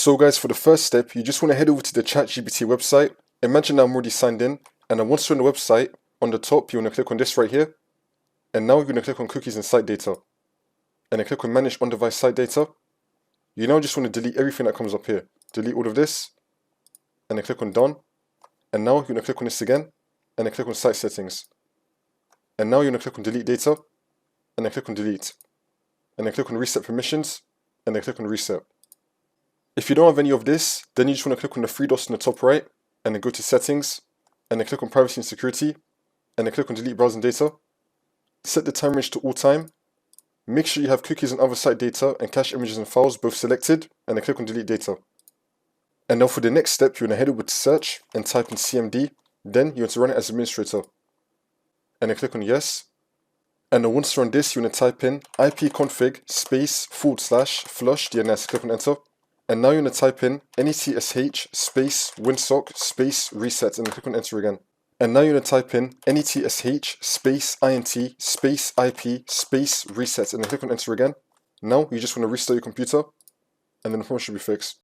So guys, for the first step, you just want to head over to the ChatGPT website. Imagine I'm already signed in, and then once you're on the website, on the top, you want to click on this right here. And now you're going to click on cookies and site data. And then click on manage on-device site data. You now just want to delete everything that comes up here. Delete all of this. And then click on done. And now you're going to click on this again. And then click on site settings. And now you're going to click on delete data. And then click on delete. And then click on reset permissions. And then click on reset. If you don't have any of this, then you just want to click on the three dots in the top right. And then go to settings. And then click on privacy and security. And then click on delete browsing data. Set the time range to all time. Make sure you have cookies and other site data and cache images and files both selected, and then click on delete data. And now for the next step, you want to head over to search and type in CMD, then you want to run it as administrator. And then click on yes. And then once you run this, you want to type in ipconfig /flush DNS, click on enter. And now you want to type in netsh space winsock space reset, and then click on enter again. And now you're going to type in netsh space int space ip space reset, and then click on enter again. Now you just want to restart your computer, and then the problem should be fixed.